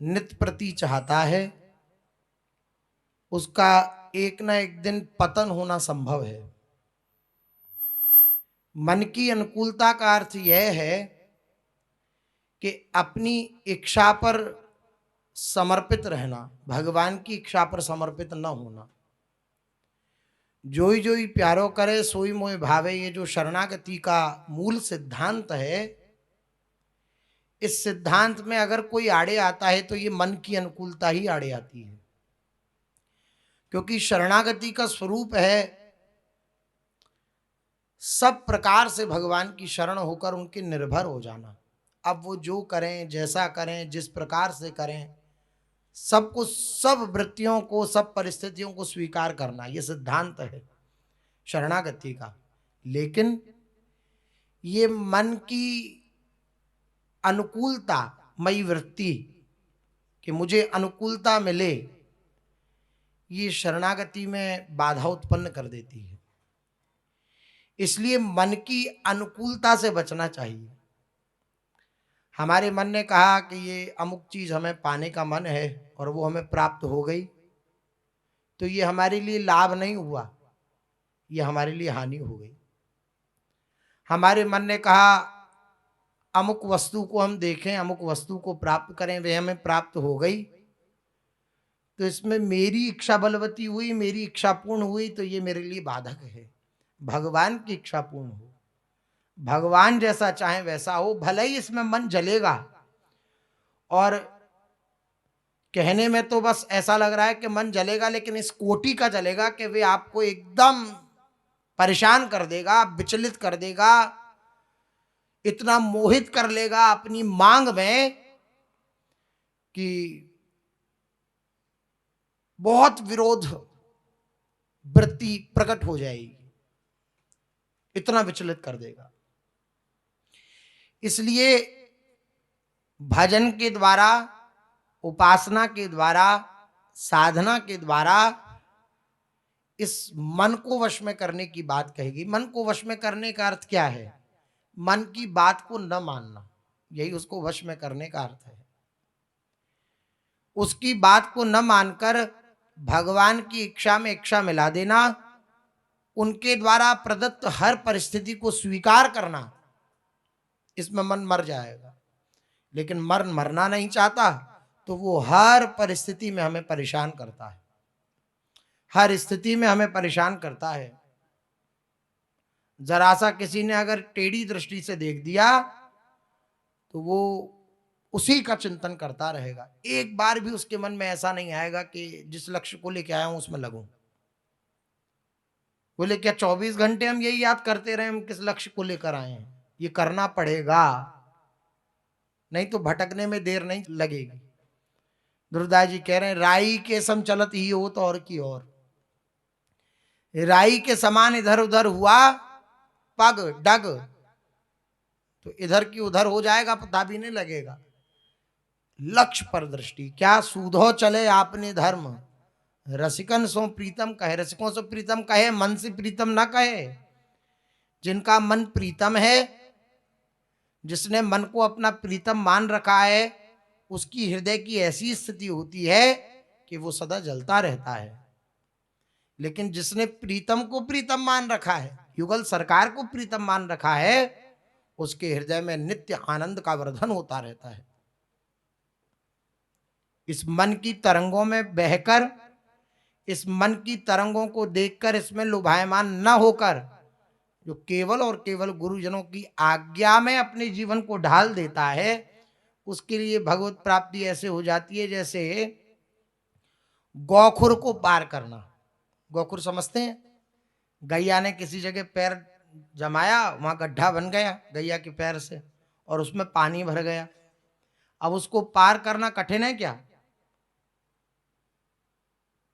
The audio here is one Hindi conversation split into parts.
नित्य प्रति चाहता है, उसका एक ना एक दिन पतन होना संभव है। मन की अनुकूलता का अर्थ यह है कि अपनी इच्छा पर समर्पित रहना, भगवान की इच्छा पर समर्पित न होना। जोई जोई प्यारो करे सोई मोय भावे, ये जो शरणागति का मूल सिद्धांत है, इस सिद्धांत में अगर कोई आड़े आता है तो ये मन की अनुकूलता ही आड़े आती है। क्योंकि शरणागति का स्वरूप है सब प्रकार से भगवान की शरण होकर उनके निर्भर हो जाना। अब वो जो करें, जैसा करें, जिस प्रकार से करें, सबको, सब वृत्तियों को, सब परिस्थितियों को स्वीकार करना, ये सिद्धांत है शरणागति का। लेकिन ये मन की अनुकूलता मई वृत्ति कि मुझे अनुकूलता मिले, ये शरणागति में बाधा उत्पन्न कर देती है। इसलिए मन की अनुकूलता से बचना चाहिए। हमारे मन ने कहा कि ये अमुक चीज हमें पाने का मन है और वो हमें प्राप्त हो गई, तो ये हमारे लिए लाभ नहीं हुआ, ये हमारे लिए हानि हो गई। हमारे मन ने कहा अमुक वस्तु को हम देखें, अमुक वस्तु को प्राप्त करें, वे हमें प्राप्त हो गई, तो इसमें मेरी इच्छा बलवती हुई, मेरी इच्छा पूर्ण हुई, तो ये मेरे लिए बाधक है। भगवान की इच्छा पूर्ण हो, भगवान जैसा चाहे वैसा हो, भले ही इसमें मन जलेगा। और कहने में तो बस ऐसा लग रहा है कि मन जलेगा, लेकिन इस कोटि का जलेगा कि वे आपको एकदम परेशान कर देगा, विचलित कर देगा, इतना मोहित कर लेगा अपनी मांग में कि बहुत विरोध वृत्ति प्रकट हो जाएगी, इतना विचलित कर देगा। इसलिए भजन के द्वारा, उपासना के द्वारा, साधना के द्वारा इस मन को वश में करने की बात कहेगी। मन को वश में करने का अर्थ क्या है? मन की बात को न मानना, यही उसको वश में करने का अर्थ है। उसकी बात को न मानकर भगवान की इच्छा में इच्छा मिला देना, उनके द्वारा प्रदत्त हर परिस्थिति को स्वीकार करना, इसमें मन मर जाएगा। लेकिन मरना नहीं चाहता तो वो हर परिस्थिति में हमें परेशान करता है, हर स्थिति में हमें परेशान करता है। जरा सा किसी ने अगर टेढ़ी दृष्टि से देख दिया तो वो उसी का चिंतन करता रहेगा। एक बार भी उसके मन में ऐसा नहीं आएगा कि जिस लक्ष्य को लेके आया हूं उसमें लगूं। बोले क्या 24 घंटे हम यही याद करते रहे हम किस लक्ष्य को लेकर आए हैं? ये करना पड़ेगा, नहीं तो भटकने में देर नहीं लगेगी। ध्रुवदास जी कह रहे हैं राई के सम चलत ही हो तो और की और, राई के समान इधर उधर हुआ पग डग तो इधर की उधर हो जाएगा, पता भी नहीं लगेगा। लक्ष्य पर दृष्टि, क्या सूधो चले आपने धर्म, रसिकन सो प्रीतम कहे, रसिकों से प्रीतम कहे, मन से प्रीतम ना कहे। जिनका मन प्रीतम है, जिसने मन को अपना प्रीतम मान रखा है, उसकी हृदय की ऐसी स्थिति होती है कि वो सदा जलता रहता है। लेकिन जिसने प्रीतम को प्रीतम मान रखा है, युगल सरकार को प्रीतम मान रखा है, उसके हृदय में नित्य आनंद का वर्धन होता रहता है। इस मन की तरंगों में बहकर, इस मन की तरंगों को देखकर इसमें लुभायमान न होकर, जो केवल और केवल गुरुजनों की आज्ञा में अपने जीवन को ढाल देता है, उसके लिए भगवत प्राप्ति ऐसे हो जाती है जैसे गौखुर को पार करना। गौखुर समझते हैं? गैया ने किसी जगह पैर जमाया, वहां गड्ढा बन गया गैया के पैर से और उसमें पानी भर गया। अब उसको पार करना कठिन है क्या?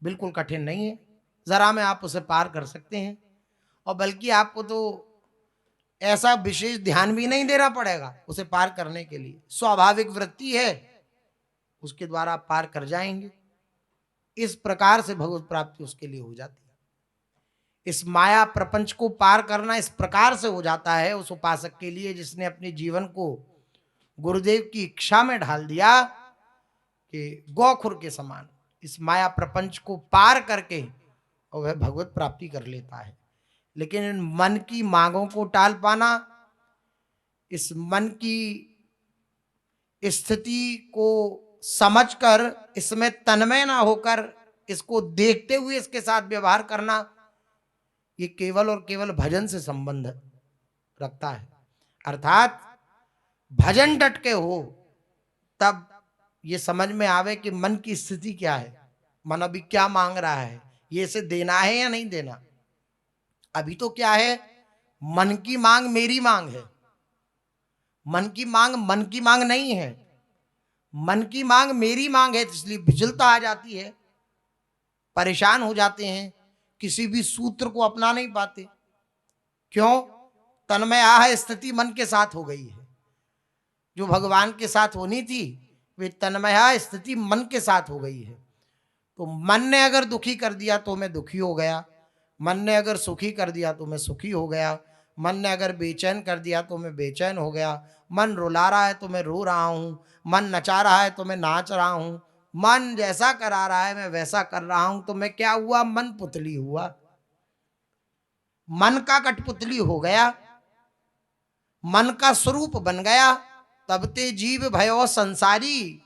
बिल्कुल कठिन नहीं है, जरा में आप उसे पार कर सकते हैं। और बल्कि आपको तो ऐसा विशेष ध्यान भी नहीं देना पड़ेगा उसे पार करने के लिए, स्वाभाविक वृत्ति है, उसके द्वारा आप पार कर जाएंगे। इस प्रकार से भगवत प्राप्ति उसके लिए हो जाती है। इस माया प्रपंच को पार करना इस प्रकार से हो जाता है उस उपासक के लिए जिसने अपने जीवन को गुरुदेव की इच्छा में ढाल दिया कि गौखुर के समान इस माया प्रपंच को पार करके और वह भगवत प्राप्ति कर लेता है। लेकिन इन मन की मांगों को टाल पाना, इस मन की स्थिति को समझकर इसमें तन्मय ना होकर इसको देखते हुए इसके साथ व्यवहार करना, ये केवल और केवल भजन से संबंध रखता है। अर्थात भजन डट के हो तब ये समझ में आवे कि मन की स्थिति क्या है, मन अभी क्या मांग रहा है, ये इसे देना है या नहीं देना। अभी तो क्या है, मन की मांग मेरी मांग है, मन की मांग नहीं है, मन की मांग मेरी मांग है। इसलिए विचलता आ जाती है, परेशान हो जाते हैं, किसी भी सूत्र को अपना नहीं पाते। क्यों? तन्मया स्थिति मन के साथ हो गई है। जो भगवान के साथ होनी थी वे तन्मया स्थिति मन के साथ हो गई है। तो मन ने अगर दुखी कर दिया तो मैं दुखी हो गया, मन ने अगर सुखी कर दिया तो मैं सुखी हो गया, मन ने अगर बेचैन कर दिया तो मैं बेचैन हो गया, मन रुला रहा है तो मैं रो रहा हूँ, मन नचा रहा है तो मैं नाच रहा हूँ, मन जैसा करा रहा है मैं वैसा कर रहा हूँ। तो मैं क्या हुआ? मन पुतली हुआ, मन का कठपुतली हो गया, मन का स्वरूप बन गया। तब ते जीव भयो संसारी।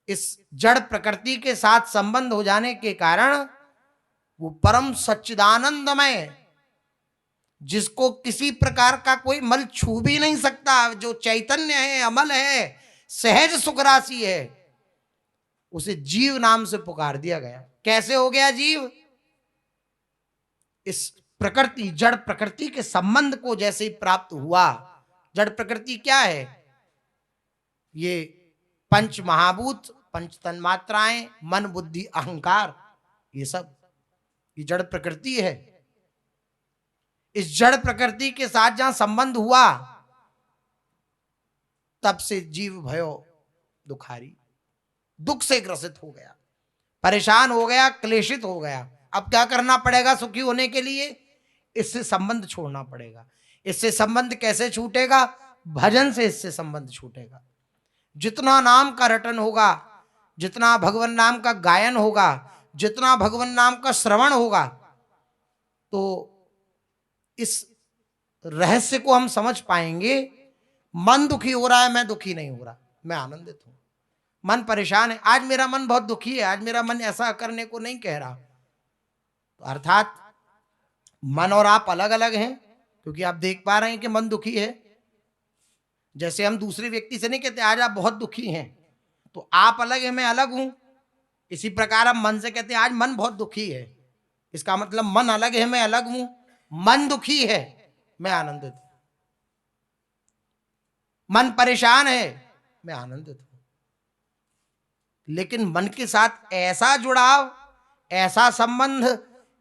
इस जड़ प्रकृति के साथ संबंध हो जाने के कारण वो परम सच्चिदानंदमय, जिसको किसी प्रकार का कोई मल छू भी नहीं सकता, जो चैतन्य है, अमल है, सहज सुख राशि है, उसे जीव नाम से पुकार दिया गया। कैसे हो गया जीव? इस प्रकृति, जड़ प्रकृति के संबंध को जैसे ही प्राप्त हुआ। जड़ प्रकृति क्या है? ये पंच महाभूत, पंच तन्मात्राएं, मन बुद्धि अहंकार, ये सब ये जड़ प्रकृति है। इस जड़ प्रकृति के साथ जहां संबंध हुआ तब से जीव भयो दुखारी, दुख से ग्रसित हो गया, परेशान हो गया, क्लेशित हो गया। अब क्या करना पड़ेगा सुखी होने के लिए? इससे संबंध छोड़ना पड़ेगा। इससे संबंध कैसे छूटेगा? भजन से इससे संबंध छूटेगा। जितना नाम का रटन होगा, जितना भगवान नाम का गायन होगा, जितना भगवान नाम का श्रवण होगा, तो इस रहस्य को हम समझ पाएंगे। मन दुखी हो रहा है, मैं दुखी नहीं हो रहा, मैं आनंदित हूं। मन परेशान है, आज मेरा मन बहुत दुखी है, आज मेरा मन ऐसा करने को नहीं कह रहा। तो अर्थात मन और आप अलग अलग हैं, क्योंकि आप देख पा रहे हैं कि मन दुखी है। जैसे हम दूसरे व्यक्ति से नहीं कहते आज आप बहुत दुखी हैं, तो आप अलग है, मैं अलग हूं। इसी प्रकार हम मन से कहते हैं आज मन बहुत दुखी है, इसका मतलब मन अलग है, मैं अलग हूं। मन दुखी है, मैं आनंदित हूं। मन परेशान है, मैं आनंदित हूं। लेकिन मन के साथ ऐसा जुड़ाव, ऐसा संबंध,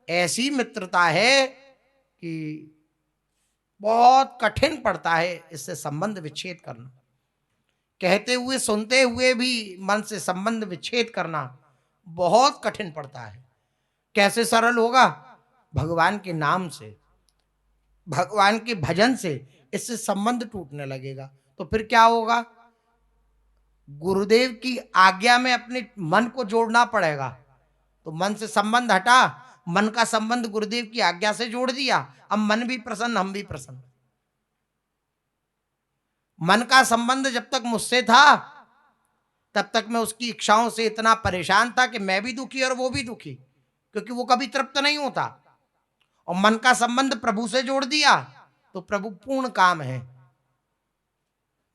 ऐसी मित्रता है कि बहुत कठिन पड़ता है इससे संबंध विच्छेद करना। कहते हुए सुनते हुए भी मन से संबंध विच्छेद करना बहुत कठिन पड़ता है। कैसे सरल होगा? भगवान के नाम से, भगवान के भजन से इससे संबंध टूटने लगेगा। तो फिर क्या होगा? गुरुदेव की आज्ञा में अपने मन को जोड़ना पड़ेगा। तो मन से संबंध हटा, मन का संबंध गुरुदेव की आज्ञा से जोड़ दिया। अब मन भी प्रसन्न, हम भी प्रसन्न। मन का संबंध जब तक मुझसे था तब तक मैं उसकी इच्छाओं से इतना परेशान था कि मैं भी दुखी और वो भी दुखी, क्योंकि वो कभी तृप्त नहीं होता। और मन का संबंध प्रभु से जोड़ दिया तो प्रभु पूर्ण काम है।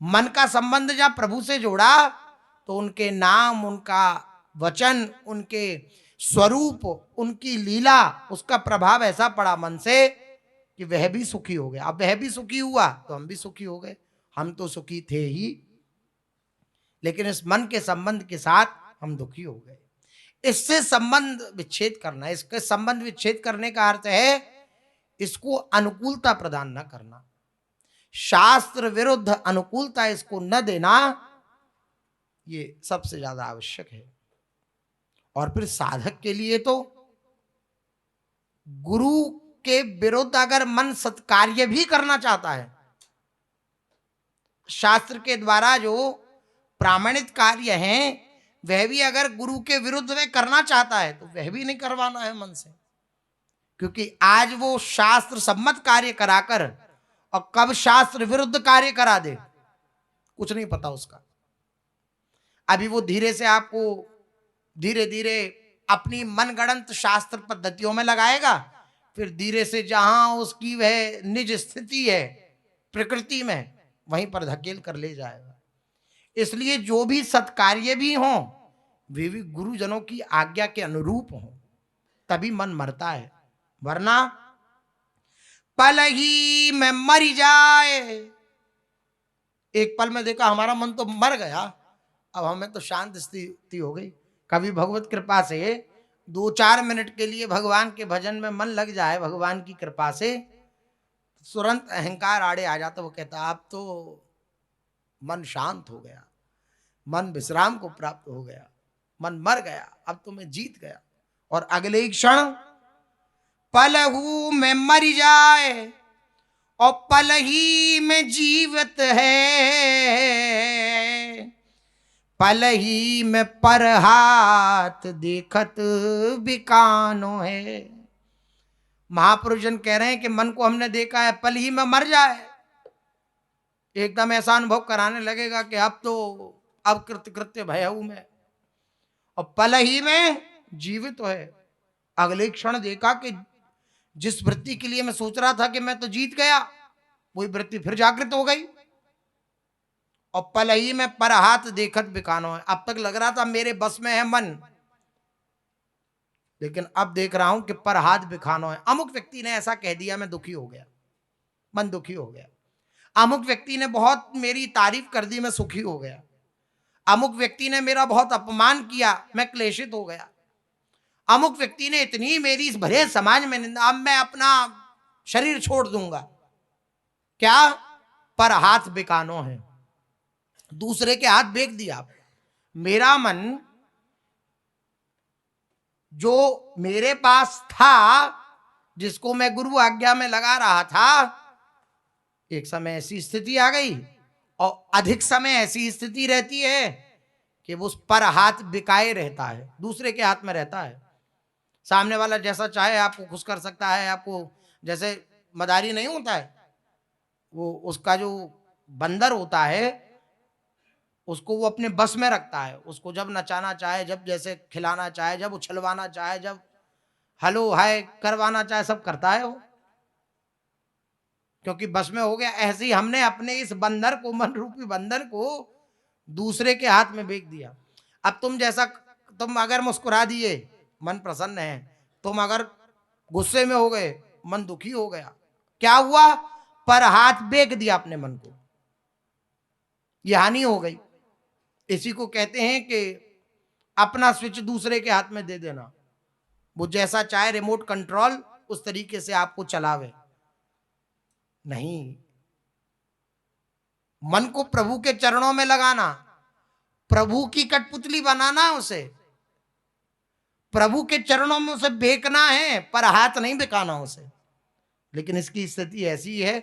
मन का संबंध जब प्रभु से जोड़ा तो उनके नाम, उनका वचन, उनके स्वरूप, उनकी लीला, उसका प्रभाव ऐसा पड़ा मन से कि वह भी सुखी हो गया। अब वह भी सुखी हुआ तो हम भी सुखी हो गए। हम तो सुखी थे ही, लेकिन इस मन के संबंध के साथ हम दुखी हो गए। इससे संबंध विच्छेद करना, इसके संबंध विच्छेद करने का अर्थ है इसको अनुकूलता प्रदान न करना, शास्त्र विरुद्ध अनुकूलता इसको न देना, ये सबसे ज्यादा आवश्यक है। और फिर साधक के लिए तो गुरु के विरुद्ध अगर मन सत्कार्य भी करना चाहता है, शास्त्र के द्वारा जो प्रामाणिक कार्य हैं, वह भी अगर गुरु के विरुद्ध वह करना चाहता है तो वह भी नहीं करवाना है मन से, क्योंकि आज वो शास्त्र सम्मत कार्य कराकर और कब शास्त्र विरुद्ध कार्य करा दे कुछ नहीं पता उसका। अभी वो धीरे से आपको धीरे धीरे अपनी मनगढ़ंत शास्त्र पद्धतियों में लगाएगा, फिर धीरे से जहां उसकी वह निज स्थिति है प्रकृति में वहीं पर धकेल कर ले जाएगा। इसलिए जो भी सत्कार्य भी हों वे भी गुरुजनों की आज्ञा के अनुरूप हों, तभी मन मरता है, वरना पल ही में मर जाए। एक पल में देखा हमारा मन तो मर गया, अब हमें तो शांत स्थिति हो गई। कभी भगवत कृपा से 2-4 मिनट के लिए भगवान के भजन में मन लग जाए, भगवान की कृपा से तुरंत अहंकार आड़े आ जाता। वो कहता अब तो मन शांत हो गया, मन विश्राम को प्राप्त हो गया, मन मर गया, अब तो मैं जीत गया। और अगले ही क्षण पलहू में मर जाए और पल ही में जीवित है, पल ही में पर हाथ देखत बिकानो है। महापुरुष जन कह रहे हैं कि मन को हमने देखा है पल ही में मर जाए, एकदम ऐसा अनुभव कराने लगेगा कि अब तो अब कृत्य भयऊ में, और पल ही में जीवित है। अगले क्षण देखा कि जिस वृत्ति के लिए मैं सोच रहा था कि मैं तो जीत गया, वही वृत्ति फिर जागृत हो गई। और पल ही में पर हाथ देखत बिकानो है। अब तक लग रहा था मेरे बस में है मन, लेकिन अब देख रहा हूं कि पर हाथ बिखानो है। अमुक व्यक्ति ने ऐसा कह दिया, मैं दुखी हो गया, मन दुखी हो गया। अमुक व्यक्ति ने बहुत मेरी तारीफ कर दी, मैं सुखी हो गया। अमुक व्यक्ति ने मेरा बहुत अपमान किया, मैं क्लेशित हो गया। अमुक व्यक्ति ने इतनी मेरी इस भरे समाज में निंदा, अब मैं अपना शरीर छोड़ दूंगा। क्या? पर हाथ बिकानो है, दूसरे के हाथ बेच दिया। मेरा मन जो मेरे पास था, जिसको मैं गुरु आज्ञा में लगा रहा था, एक समय ऐसी स्थिति आ गई और अधिक समय ऐसी स्थिति रहती है कि वो उस पर हाथ बिकाए रहता है, दूसरे के हाथ में रहता है। सामने वाला जैसा चाहे आपको खुश कर सकता है। आपको जैसे मदारी नहीं होता है, वो उसका जो बंदर होता है उसको वो अपने बस में रखता है। उसको जब नचाना चाहे, जब जैसे खिलाना चाहे, जब उछलवाना चाहे, जब हेलो हाय करवाना चाहे, सब करता है वो, क्योंकि बस में हो गया। ऐसे ही हमने अपने इस बंदर को, मन रूपी बंदर को दूसरे के हाथ में बेच दिया। अब तुम अगर मुस्कुरा दिए, मन प्रसन्न है। तुम अगर गुस्से में हो गए, मन दुखी हो गया। क्या हुआ? पर हाथ बेच दिया अपने मन को, यह हानि हो गई। इसी को कहते हैं कि अपना स्विच दूसरे के हाथ में दे देना। वो जैसा चाहे रिमोट कंट्रोल उस तरीके से आपको चलावे। नहीं, मन को प्रभु के चरणों में लगाना, प्रभु की कठपुतली बनाना, उसे प्रभु के चरणों में उसे बेचना है, पर हाथ नहीं बिकाना उसे। लेकिन इसकी स्थिति ऐसी है,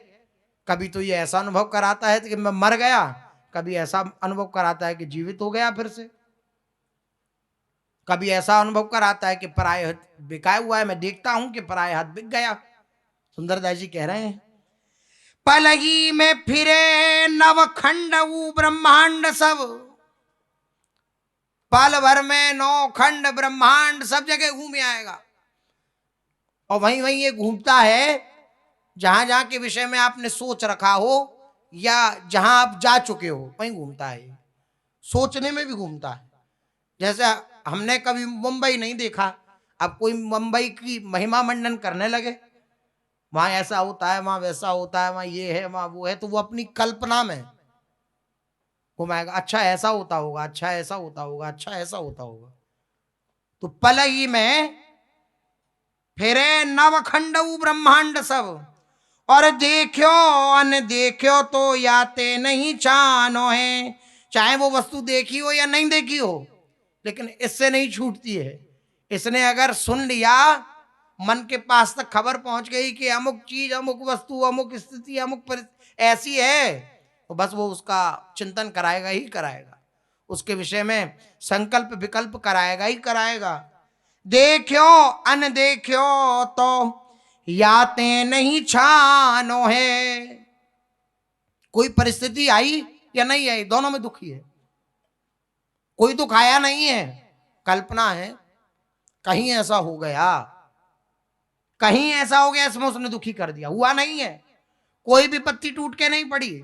कभी तो ये ऐसा अनुभव कराता है कि मैं मर गया, कभी ऐसा अनुभव कराता है कि जीवित हो गया फिर से, कभी ऐसा अनुभव कराता है कि पराय हाथ बिकाया हुआ है। मैं देखता हूं कि पराय हाथ बिक गया। सुंदरदास जी कह रहे हैं, पलगी में फिरे नवखंड ब्रह्मांड सब, पल भर में 9 खंड ब्रह्मांड सब जगह घूम आएगा। और वहीं वहीं ये घूमता है जहां जहां के विषय में आपने सोच रखा हो या जहां आप जा चुके हो, वहीं घूमता है। सोचने में भी घूमता है। जैसे हमने कभी मुंबई नहीं देखा, अब कोई मुंबई की महिमा मंडन करने लगे, वहां ऐसा होता है, वहां वैसा होता है, वहां ये है, वहां वो है, तो वो अपनी कल्पना में घुमाएगा। अच्छा ऐसा होता होगा, अच्छा ऐसा होता होगा, अच्छा ऐसा होता होगा। तो पल ही में फिरे नवखंड ब्रह्मांड सब, और देखो अन देखो तो याते नहीं चानो है। चाहे वो वस्तु देखी हो या नहीं देखी हो, लेकिन इससे नहीं छूटती है। इसने अगर सुन लिया, मन के पास तक खबर पहुंच गई कि अमुक चीज, अमुक वस्तु, अमुक स्थिति, अमुक ऐसी है, तो बस वो उसका चिंतन कराएगा ही कराएगा। उसके विषय में संकल्प विकल्प कराएगा ही कराएगा। देखो अनदेखो तो याते नहीं छानो है। कोई परिस्थिति आई या नहीं आई, दोनों में दुखी है। कोई दुख आया नहीं है, कल्पना है। कहीं ऐसा हो गया, कहीं ऐसा हो गया इसमें उसने दुखी कर दिया, हुआ नहीं है। कोई भी पत्ती टूट के नहीं पड़ी,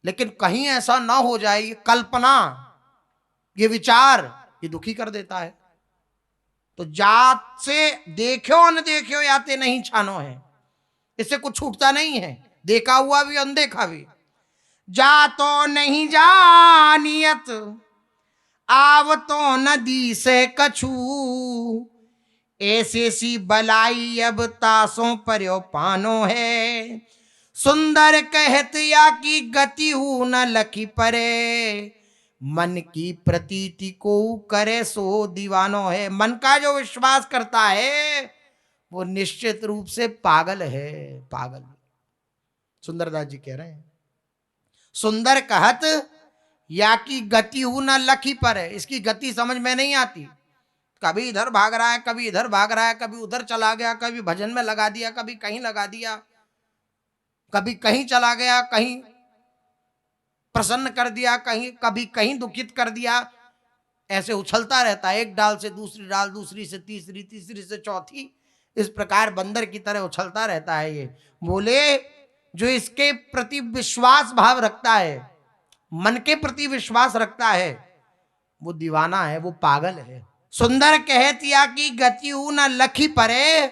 लेकिन कहीं ऐसा ना हो जाए, ये कल्पना, ये विचार, ये दुखी कर देता है। तो जात से देखो न देखो याते नहीं छानो है, इससे कुछ छूटता नहीं है, देखा हुआ भी अनदेखा भी। जा तो नहीं जानियत आव तो नदी से कछू, ऐसे सी बलाई अब तासों पर्यो पानो है। सुंदर कहत या की गति हूं न लखी परे, मन की प्रतीति को करे सो दीवानो है। मन का जो विश्वास करता है वो निश्चित रूप से पागल है, पागल। सुंदरदास जी कह रहे हैं, सुंदर कहत या की गति हूं न लखी पर है, इसकी गति समझ में नहीं आती। कभी इधर भाग रहा है, कभी इधर भाग रहा है, कभी उधर चला गया, कभी भजन में लगा दिया, कभी कहीं लगा दिया, कभी कहीं चला गया, कहीं प्रसन्न कर दिया, कहीं कभी कहीं दुखित कर दिया। ऐसे उछलता रहता है, एक डाल से दूसरी डाल, दूसरी से तीसरी, तीसरी से चौथी, इस प्रकार बंदर की तरह उछलता रहता है। ये बोले जो इसके प्रति विश्वास भाव रखता है, मन के प्रति विश्वास रखता है, वो दीवाना है, वो पागल है। सुंदर कहतिया की गति हूं न लखी परे,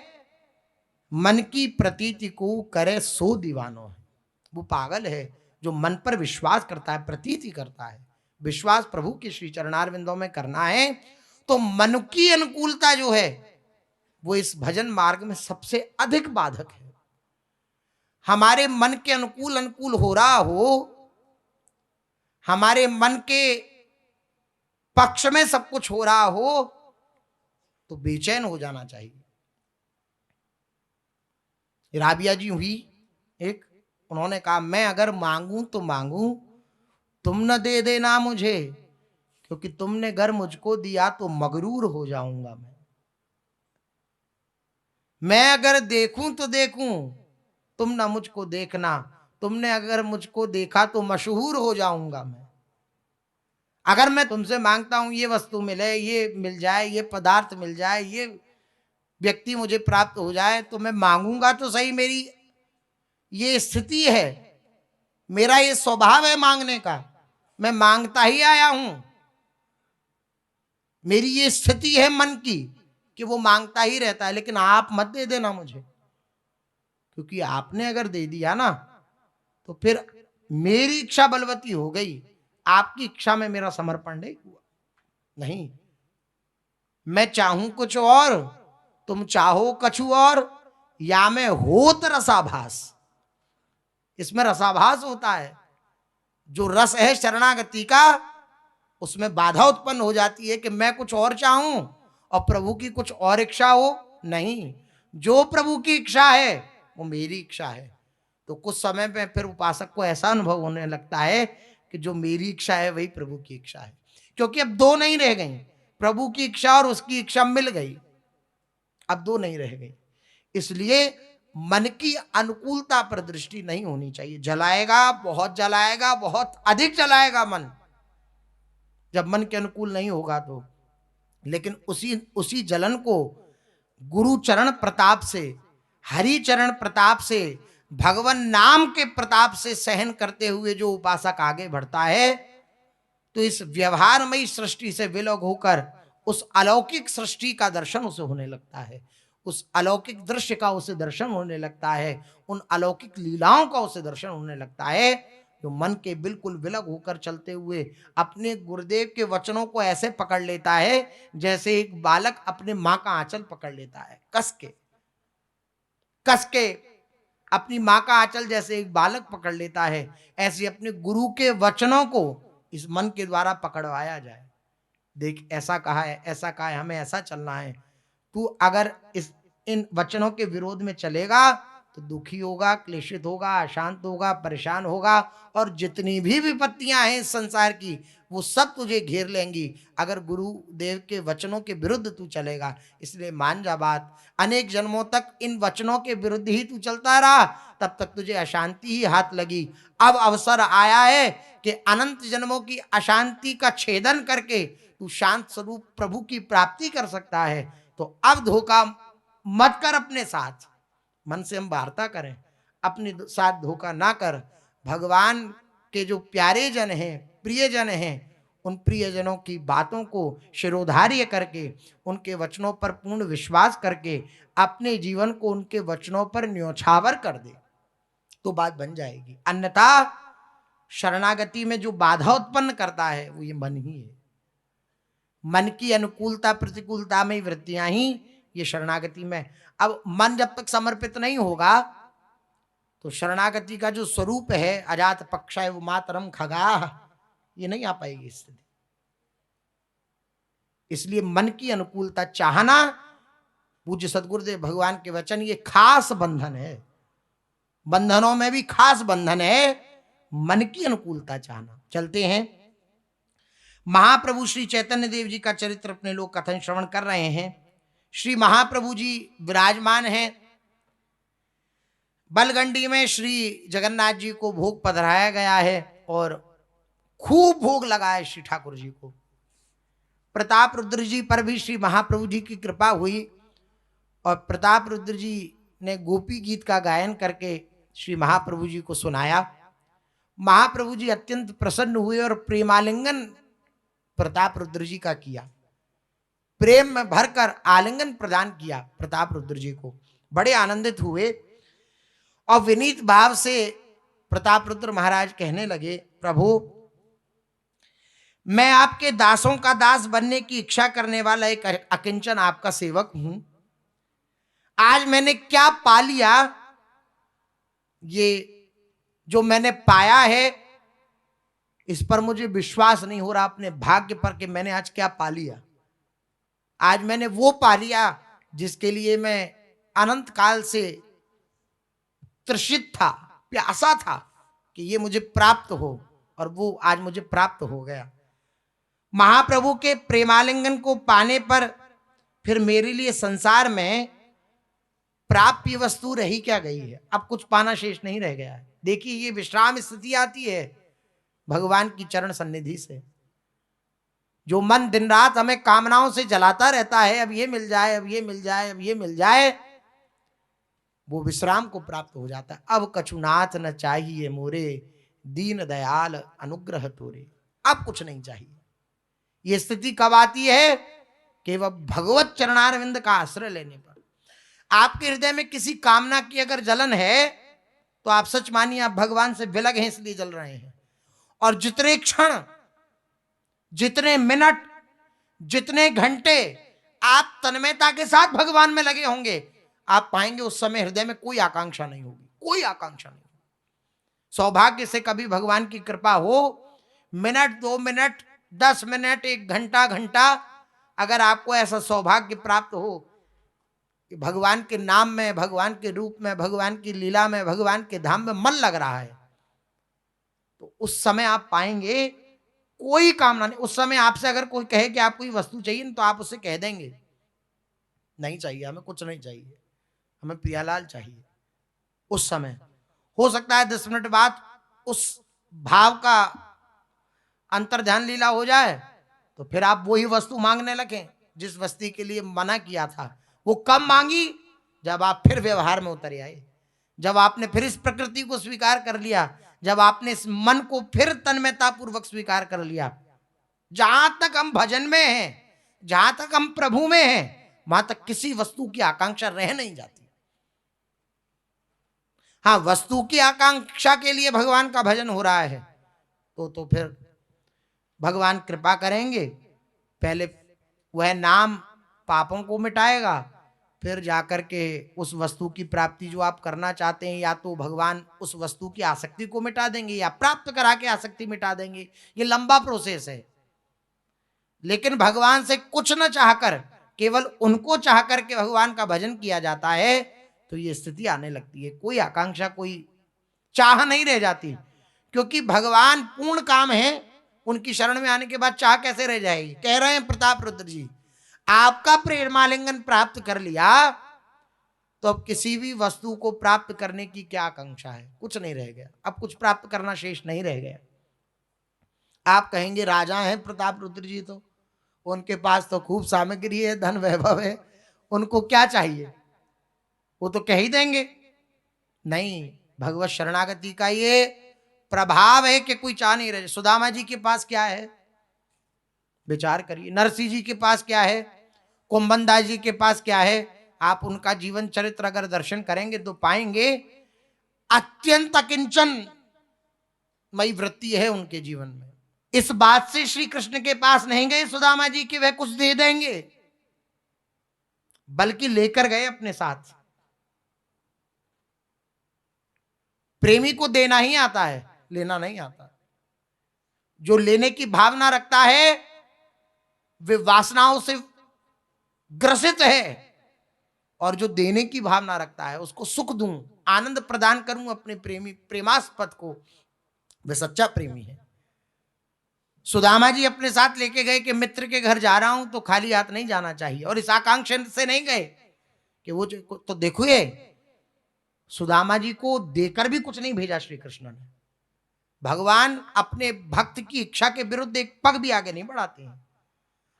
मन की प्रतीति को करे सो दीवानो है। वो पागल है जो मन पर विश्वास करता है, प्रतीति करता है। विश्वास प्रभु के श्री चरणारविंदों में करना है तो मन की अनुकूलता जो है वो इस भजन मार्ग में सबसे अधिक बाधक है। हमारे मन के अनुकूल अनुकूल हो रहा हो, हमारे मन के पक्ष में सब कुछ हो रहा हो तो बेचैन हो जाना चाहिए। राबिया जी हुई एक, उन्होंने कहा मैं अगर मांगूं तो मांगूं, तुम न दे देना मुझे, क्योंकि तुमने अगर मुझको दिया तो मगरूर हो जाऊंगा मैं अगर देखूं तो देखूं, तुम ना मुझको देखना, तुमने अगर मुझको देखा तो मशहूर हो जाऊंगा मैं। अगर मैं तुमसे मांगता हूं ये वस्तु मिले, ये मिल जाए, ये पदार्थ मिल जाए, ये व्यक्ति मुझे प्राप्त हो जाए, तो मैं मांगूंगा तो सही, मेरी ये स्थिति है, मेरा ये स्वभाव है मांगने का, मैं मांगता ही आया हूं। मेरी ये स्थिति है मन की कि वो मांगता ही रहता है। लेकिन आप मत दे देना मुझे, क्योंकि आपने अगर दे दिया ना तो फिर मेरी इच्छा बलवती हो गई, आपकी इच्छा में मेरा समर्पण नहीं हुआ। नहीं, मैं चाहूं कुछ और, तुम चाहो कछु और, या मैं होत रसाभास। इसमें रसाभास होता है, जो रस है शरणागति का, उसमें बाधा उत्पन्न हो जाती है कि मैं कुछ और चाहूं और प्रभु की कुछ और इच्छा हो। नहीं, जो प्रभु की इच्छा है वो मेरी इच्छा है। तो कुछ समय में फिर उपासक को ऐसा अनुभव होने लगता है कि जो मेरी इच्छा है वही प्रभु की इच्छा है, क्योंकि अब दो नहीं रह गई, प्रभु की इच्छा और उसकी इच्छा मिल गई, अब दो नहीं रह गई। इसलिए मन की अनुकूलता पर दृष्टि नहीं होनी चाहिए। जलाएगा, बहुत अधिक जलाएगा मन, जब मन के अनुकूल नहीं होगा तो। लेकिन उसी जलन को गुरु चरण प्रताप से, हरि चरण प्रताप से, भगवान नाम के प्रताप से सहन करते हुए जो उपासक आगे बढ़ता है, तो इस व्यवहारमयी सृष्टि से विलग होकर उस अलौकिक सृष्टि का दर्शन उसे होने लगता है, उस अलौकिक दृश्य का उसे दर्शन होने लगता है, उन अलौकिक लीलाओं का उसे दर्शन होने लगता है, जो मन के बिल्कुल विलग होकर चलते हुए अपने गुरुदेव के वचनों को ऐसे पकड़ लेता है जैसे एक बालक अपने माँ का आंचल पकड़ लेता है, कस के अपनी माँ का आंचल जैसे एक बालक पकड़ लेता है, ऐसे अपने गुरु के वचनों को इस मन के द्वारा पकड़वाया जाए। देख, ऐसा कहा है, हमें ऐसा चलना है, तू अगर इन वचनों के विरोध में चलेगा तो दुखी होगा, क्लेशित होगा, अशांत होगा, परेशान होगा, और जितनी भी विपत्तियां हैं इस संसार की वो सब तुझे घेर लेंगी अगर गुरुदेव के वचनों के विरुद्ध तू चलेगा। इसलिए मान जा बात, अनेक जन्मों तक इन वचनों के विरुद्ध ही तू चलता रहा, तब तक तुझे अशांति ही हाथ लगी। अब अवसर आया है कि अनंत जन्मों की अशांति का छेदन करके तू शांत स्वरूप प्रभु की प्राप्ति कर सकता है। तो अब धोखा मत कर अपने साथ, मन से हम वार्ता करें, अपने साथ धोखा ना कर। भगवान के जो प्यारे जन हैं, प्रियजन हैं, उन प्रियजनों की बातों को शिरोधार्य करके, उनके वचनों पर पूर्ण विश्वास करके अपने जीवन को उनके वचनों पर न्योछावर कर दे तो बात बन जाएगी। अन्यथा शरणागति में जो बाधा उत्पन्न करता है वो ये मन ही है। मन की अनुकूलता प्रतिकूलता में वृत्तियां ही ये शरणागति में। अब मन जब तक समर्पित नहीं होगा तो शरणागति का जो स्वरूप है, अजात पक्षाय वो मातरम खगाह, ये नहीं आ पाएगी स्थिति। इसलिए मन की अनुकूलता चाहना, पूज्य सदगुरुदेव भगवान के वचन, ये खास बंधन है। बंधनों में भी खास बंधन है मन की अनुकूलता चाहना। चलते हैं, महाप्रभु श्री चैतन्य देव जी का चरित्र अपने लोग कथन श्रवण कर रहे हैं। श्री महाप्रभु जी विराजमान हैं। बलगंडी में श्री जगन्नाथ जी को भोग पधराया गया है और खूब भोग लगा है श्री ठाकुर जी को। प्रताप रुद्र जी पर भी श्री महाप्रभु जी की कृपा हुई और प्रताप रुद्र जी ने गोपी गीत का गायन करके श्री महाप्रभु जी को सुनाया। महाप्रभु जी अत्यंत प्रसन्न हुए और प्रेमालिंगन प्रताप रुद्र जी का किया, प्रेम में भरकर आलिंगन प्रदान किया प्रताप रुद्र जी को। बड़े आनंदित हुए और विनीत भाव से प्रताप रुद्र महाराज कहने लगे, प्रभु मैं आपके दासों का दास बनने की इच्छा करने वाला एक अकिंचन आपका सेवक हूं। आज मैंने क्या पा लिया, ये जो मैंने पाया है इस पर मुझे विश्वास नहीं हो रहा अपने भाग्य पर कि मैंने आज क्या पा लिया। आज मैंने वो पा लिया जिसके लिए मैं अनंत काल से तृषित था, प्यासा था कि ये मुझे प्राप्त हो, और वो आज मुझे प्राप्त हो गया। महाप्रभु के प्रेमालिंगन को पाने पर फिर मेरे लिए संसार में प्राप्य वस्तु रही क्या गई है, अब कुछ पाना शेष नहीं रह गया है। देखिए ये विश्राम स्थिति आती है भगवान की चरण सन्निधि से। जो मन दिन रात हमें कामनाओं से जलाता रहता है, अब ये मिल जाए, अब ये मिल जाए, अब ये मिल जाए, वो विश्राम को प्राप्त हो जाता है। अब कछुनाथ न चाहिए मोरे, दीन दयाल अनुग्रह तोरे। अब कुछ नहीं चाहिए। ये स्थिति कब आती है? केवल भगवत चरणारविंद का आश्रय लेने पर। आपके हृदय में किसी कामना की अगर जलन है तो आप सच मानिए आप भगवान से विलग हैं, इसलिए जल रहे हैं। और जितने क्षण, जितने मिनट, जितने घंटे आप तन्मयता के साथ भगवान में लगे होंगे, आप पाएंगे उस समय हृदय में कोई आकांक्षा नहीं होगी, कोई आकांक्षा नहीं। सौभाग्य से कभी भगवान की कृपा हो, मिनट, 2 मिनट, 10 मिनट, 1 घंटा, अगर आपको ऐसा सौभाग्य प्राप्त हो कि भगवान के नाम में, भगवान के रूप में, भगवान की लीला में, भगवान के धाम में मन लग रहा है, तो उस समय आप पाएंगे कोई कामना नहीं। उस समय आपसे अगर कोई कहे कि आपको ये वस्तु चाहिए, तो आप उससे कह देंगे नहीं चाहिए, हमें कुछ नहीं चाहिए, हमें प्रियालाल चाहिए। उस समय हो सकता है 10 मिनट बाद उस भाव का अंतर्ध्यान लीला हो जाए, तो फिर आप वही वस्तु मांगने लगे जिस वस्तु के लिए मना किया था। वो कब मांगी? जब आप फिर व्यवहार में उतर आए, जब आपने फिर इस प्रकृति को स्वीकार कर लिया, जब आपने इस मन को फिर तन्मयता पूर्वक स्वीकार कर लिया। जहां तक हम भजन में हैं, जहां तक हम प्रभु में हैं, वहां तक किसी वस्तु की आकांक्षा रह नहीं जाती। हाँ, वस्तु की आकांक्षा के लिए भगवान का भजन हो रहा है तो फिर भगवान कृपा करेंगे। पहले वह नाम पापों को मिटाएगा, फिर जाकर के उस वस्तु की प्राप्ति जो आप करना चाहते हैं, या तो भगवान उस वस्तु की आसक्ति को मिटा देंगे या प्राप्त करा के आसक्ति मिटा देंगे। ये लंबा प्रोसेस है। लेकिन भगवान से कुछ न चाहकर, केवल उनको चाह करके भगवान का भजन किया जाता है, तो ये स्थिति आने लगती है, कोई आकांक्षा, कोई चाह नहीं रह जाती, क्योंकि भगवान पूर्ण काम है, उनकी शरण में आने के बाद चाह कैसे रह जाएगी। कह रहे हैं प्रताप रुद्र जी, आपका प्रेमालिंगन प्राप्त कर लिया तो अब किसी भी वस्तु को प्राप्त करने की क्या आकांक्षा है, कुछ नहीं रह गया, अब कुछ प्राप्त करना शेष नहीं रह गया। आप कहेंगे राजा हैं प्रताप रुद्र जी, तो उनके पास तो खूब सामग्री है, धन वैभव है, उनको क्या चाहिए, वो तो कह ही देंगे। नहीं, भगवत शरणागति का ये प्रभाव है कि कोई चाह नहीं रहे। सुदामा जी के पास क्या है, विचार करिए। नरसिंह जी के पास क्या है, कुंभनदास जी के पास क्या है। आप उनका जीवन चरित्र अगर दर्शन करेंगे तो पाएंगे अत्यंत अकिंचन मई वृत्ति है उनके जीवन में। इस बात से श्री कृष्ण के पास नहीं गए सुदामा जी कि वह कुछ दे देंगे, बल्कि लेकर गए अपने साथ। प्रेमी को देना ही आता है, लेना नहीं आता। जो लेने की भावना रखता है वे वासनाओं से ग्रसित है, और जो देने की भावना रखता है उसको सुख दूं, आनंद प्रदान करूं अपने प्रेमी प्रेमास्पद को, वह सच्चा प्रेमी है। सुदामा जी अपने साथ लेके गए कि मित्र के घर जा रहा हूं तो खाली हाथ नहीं जाना चाहिए, और इस आकांक्षा से नहीं गए कि वो जो, तो देखो ये सुदामा जी को देकर भी कुछ नहीं भेजा श्री कृष्ण ने। भगवान अपने भक्त की इच्छा के विरुद्ध एक पग भी आगे नहीं बढ़ाते हैं।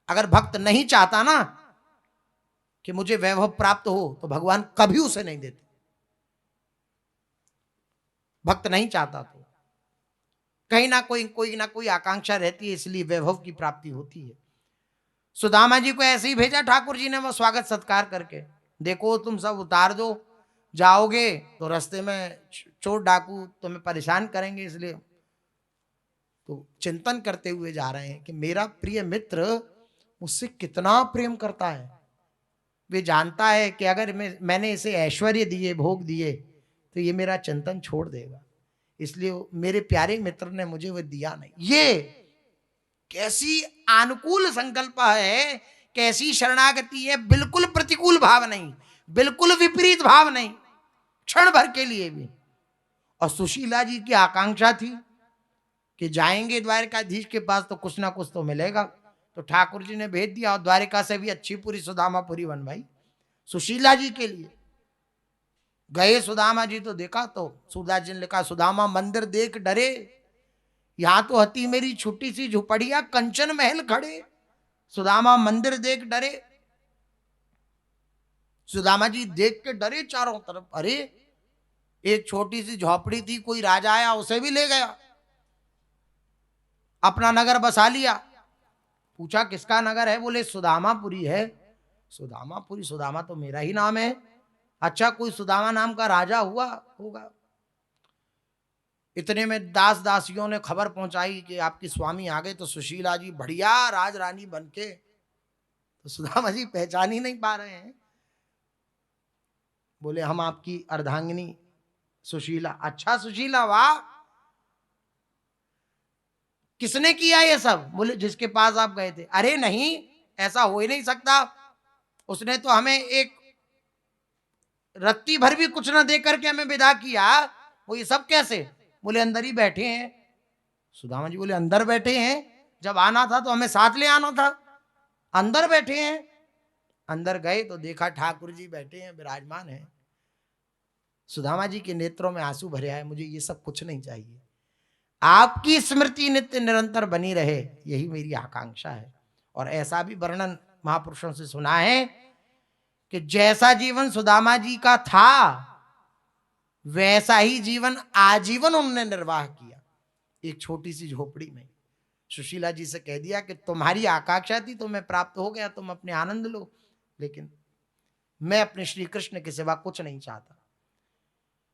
अगर भक्त नहीं चाहता ना कि मुझे वैभव प्राप्त हो तो भगवान कभी उसे नहीं देते। भक्त नहीं चाहता तो कहीं ना कोई आकांक्षा रहती है, इसलिए वैभव की प्राप्ति होती है। सुदामा जी को ऐसे ही भेजा ठाकुर जी ने, वो स्वागत सत्कार करके, देखो तुम सब उतार दो, जाओगे तो रास्ते में चोर डाकू तुम्हें परेशान करेंगे, इसलिए तो चिंतन करते हुए जा रहे हैं कि मेरा प्रिय मित्र मुझसे कितना प्रेम करता है। वे जानता है कि अगर मैंने इसे ऐश्वर्य दिए, भोग दिए, तो ये मेरा चिंतन छोड़ देगा, इसलिए मेरे प्यारे मित्र ने मुझे वो दिया नहीं। ये कैसी अनुकूल संकल्प है, कैसी शरणागति है, बिल्कुल प्रतिकूल भाव नहीं, बिल्कुल विपरीत भाव नहीं, क्षण भर के लिए भी। और सुशीला जी की आकांक्षा थी कि जाएंगे द्वारिकाधीश के पास तो कुछ ना कुछ तो मिलेगा, तो ठाकुर जी ने भेज दिया, और द्वारिका से भी अच्छी पूरी सुदामापुरी बनवाई सुशीला जी के लिए। गए सुदामा जी तो देखा, तो सूरदास जी ने लिखा, सुदामा मंदिर देख डरे, यहां तो हती मेरी छोटी सी झुपड़िया, कंचन महल खड़े। सुदामा मंदिर देख डरे, सुदामा जी देख के डरे चारों तरफ। अरे एक छोटी सी झोपड़ी थी, कोई राजा आया उसे भी ले गया, अपना नगर बसा लिया। पूछा किसका नगर है, बोले सुदामापुरी है। सुदामापुरी, सुदामा तो मेरा ही नाम है। अच्छा, कोई सुदामा नाम का राजा हुआ होगा। इतने में दास दासियों ने खबर पहुंचाई कि आपकी स्वामी आ गए। तो सुशीला जी बढ़िया राज रानी बनके, तो सुदामा जी पहचान ही नहीं पा रहे हैं। बोले हम आपकी अर्धांगिनी सुशीला। अच्छा सुशीला, वाह, किसने किया ये सब? बोले जिसके पास आप गए थे। अरे नहीं, ऐसा हो ही नहीं सकता, उसने तो हमें एक रत्ती भर भी कुछ ना दे करके हमें विदा किया। वो ये सब कैसे? बोले अंदर ही बैठे हैं। सुदामा जी बोले अंदर बैठे हैं? जब आना था तो हमें साथ ले आना था, अंदर बैठे हैं। अंदर गए तो देखा ठाकुर जी बैठे हैं, विराजमान हैं। सुदामा जी के नेत्रों में आंसू भरे आए, मुझे ये सब कुछ नहीं चाहिए, आपकी स्मृति नित्य निरंतर बनी रहे, यही मेरी आकांक्षा है। और ऐसा भी वर्णन महापुरुषों से सुना है कि जैसा जीवन सुदामा जी का था वैसा ही जीवन आजीवन उन्होंने निर्वाह किया, एक छोटी सी झोपड़ी में। सुशीला जी से कह दिया कि तुम्हारी आकांक्षा थी तो मैं प्राप्त हो गया, तुम अपने आनंद लो, लेकिन मैं अपने श्री कृष्ण के सिवा कुछ नहीं चाहता।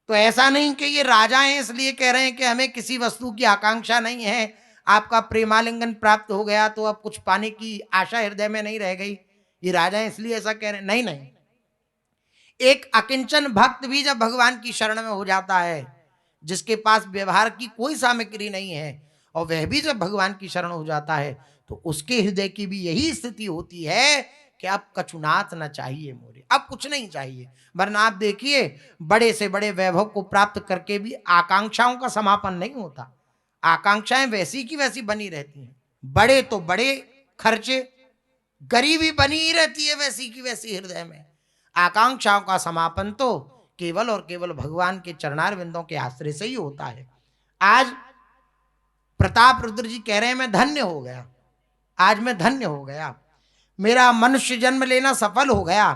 तो ऐसा नहीं कि ये राजा हैं इसलिए कह रहे हैं कि हमें किसी वस्तु की आकांक्षा नहीं है, आपका प्रेमालिंगन प्राप्त हो गया तो अब कुछ पाने की आशा हृदय में नहीं रह गई, ये राजा हैं इसलिए ऐसा कह रहे हैं। नहीं नहीं, एक अकिंचन भक्त भी जब भगवान की शरण में हो जाता है, जिसके पास व्यवहार की कोई सामग्री नहीं है, और वह भी जब भगवान की शरण हो जाता है, तो उसके हृदय की भी यही स्थिति होती है कि अब कछुनाथ न चाहिए मोरे, अब कुछ नहीं चाहिए। वरना आप देखिए, बड़े से बड़े वैभव को प्राप्त करके भी आकांक्षाओं का समापन नहीं होता, आकांक्षाएं वैसी की वैसी बनी रहती हैं। बड़े तो बड़े खर्चे, गरीबी बनी ही रहती है वैसी की वैसी हृदय में। आकांक्षाओं का समापन तो केवल और केवल भगवान के चरणार बिंदों के आश्रय से ही होता है। आज प्रताप रुद्र जी कह रहे हैं मैं धन्य हो गया, आज मैं धन्य हो गया, मेरा मनुष्य जन्म लेना सफल हो गया।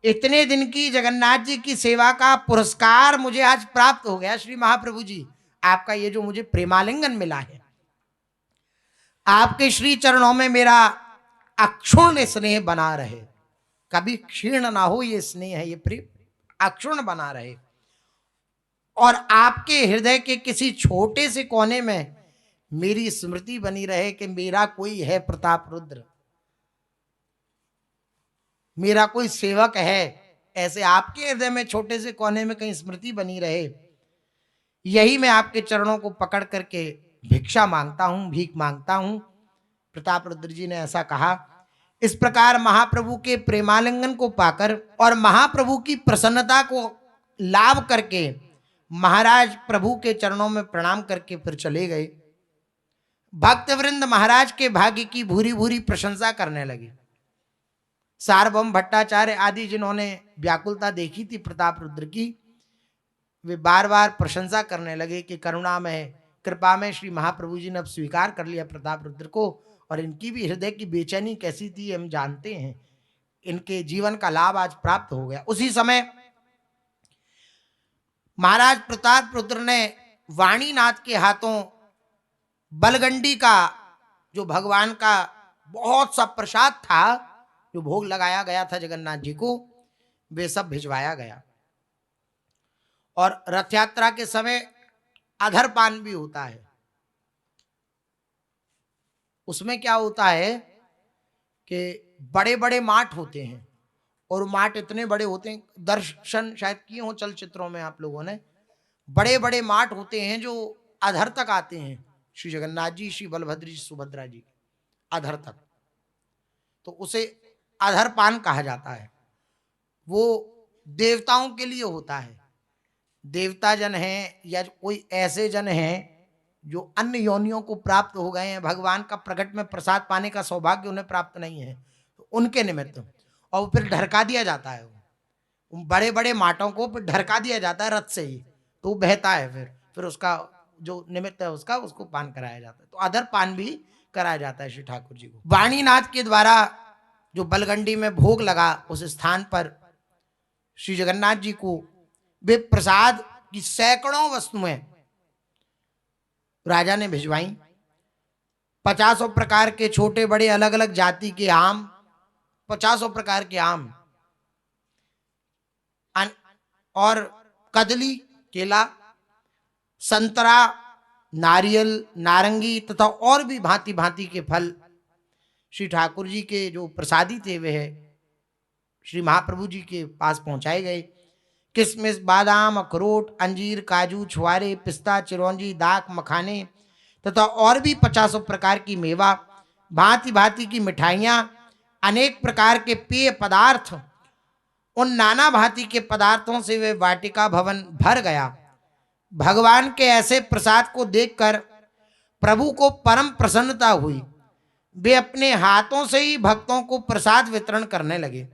इतने दिन की जगन्नाथ जी की सेवा का पुरस्कार मुझे आज प्राप्त हो गया। श्री महाप्रभु जी, आपका ये जो मुझे प्रेमालिंगन मिला है, आपके श्री चरणों में मेरा अक्षुण्ण स्नेह बना रहे, कभी क्षीण ना हो ये स्नेह है, ये प्रेम अक्षुण्ण बना रहे। और आपके हृदय के किसी छोटे से कोने में मेरी स्मृति बनी रहे कि मेरा कोई है प्रताप रुद्र, मेरा कोई सेवक है, ऐसे आपके हृदय में छोटे से कोने में कहीं स्मृति बनी रहे। यही मैं आपके चरणों को पकड़ करके भिक्षा मांगता हूं, भीख मांगता हूं। प्रताप रुद्र जी ने ऐसा कहा। इस प्रकार महाप्रभु के प्रेमालिंगन को पाकर और महाप्रभु की प्रसन्नता को लाभ करके महाराज प्रभु के चरणों में प्रणाम करके फिर चले गए। भक्तवृंद महाराज के भाग्य की भूरी भूरी प्रशंसा करने लगे। सार्वभौम भट्टाचार्य आदि जिन्होंने व्याकुलता देखी थी प्रताप रुद्र की, वे बार बार प्रशंसा करने लगे कि करुणा में, कृपा में श्री महाप्रभु जी ने अब स्वीकार कर लिया प्रताप रुद्र को, और इनकी भी हृदय की बेचैनी कैसी थी हम जानते हैं। इनके जीवन का लाभ आज प्राप्त हो गया। उसी समय महाराज प्रताप रुद्र ने वाणीनाथ के हाथों बलगंडी का, जो भगवान का बहुत सा प्रसाद था, जो भोग लगाया गया था जगन्नाथ जी को, वे सब भिजवाया गया। और रथ यात्रा के समय अधरपान भी होता है। उसमें क्या होता है कि बड़े बड़े माठ होते हैं, और माठ इतने बड़े होते हैं, दर्शन शायद किए हो चलचित्रों में आप लोगों ने, बड़े बड़े माठ होते हैं जो अधर तक आते हैं, श्री जगन्नाथ जी, श्री बलभद्र जी, सुभद्रा जी अधर तक, तो उसे अधरपान कहा जाता है। वो देवताओं के लिए होता है। देवता जन हैं या कोई ऐसे जन हैं जो अन्य योनियों को प्राप्त हो गए हैं, भगवान का प्रकट में प्रसाद पाने का सौभाग्य उन्हें प्राप्त नहीं है, तो उनके निमित्त, और फिर ढरका दिया जाता है, वो बड़े बड़े माटों को फिर ढरका दिया जाता है रथ से ही, तो वो बहता है, फिर उसका जो निमित्त है उसको पान कराया जाता है। तो अधर पान भी कराया जाता है श्री ठाकुर जी को। वाणीनाथ के द्वारा जो बलगंडी में भोग लगा, उस स्थान पर श्री जगन्नाथ जी को वे प्रसाद की सैकड़ों वस्तुएं राजा ने भिजवाई। 50 प्रकार के छोटे बड़े अलग अलग जाति के आम, 50 प्रकार के आम, और कदली, केला, संतरा, नारियल, नारंगी तथा और भी भांति भांति के फल श्री ठाकुर जी के जो प्रसादी थे वह श्री महाप्रभु जी के पास पहुंचाए गए। किशमिश, बादाम, अखरोट, अंजीर, काजू, छुआरे, पिस्ता, चिरौंजी, दाक, मखाने तथा और भी 50 प्रकार की मेवा, भांति भांति की मिठाइयाँ, अनेक प्रकार के पेय पदार्थ, उन नाना भांति के पदार्थों से वे वाटिका भवन भर गया। भगवान के ऐसे प्रसाद को देखकर प्रभु को परम प्रसन्नता हुई। वे अपने हाथों से ही भक्तों को प्रसाद वितरण करने लगे।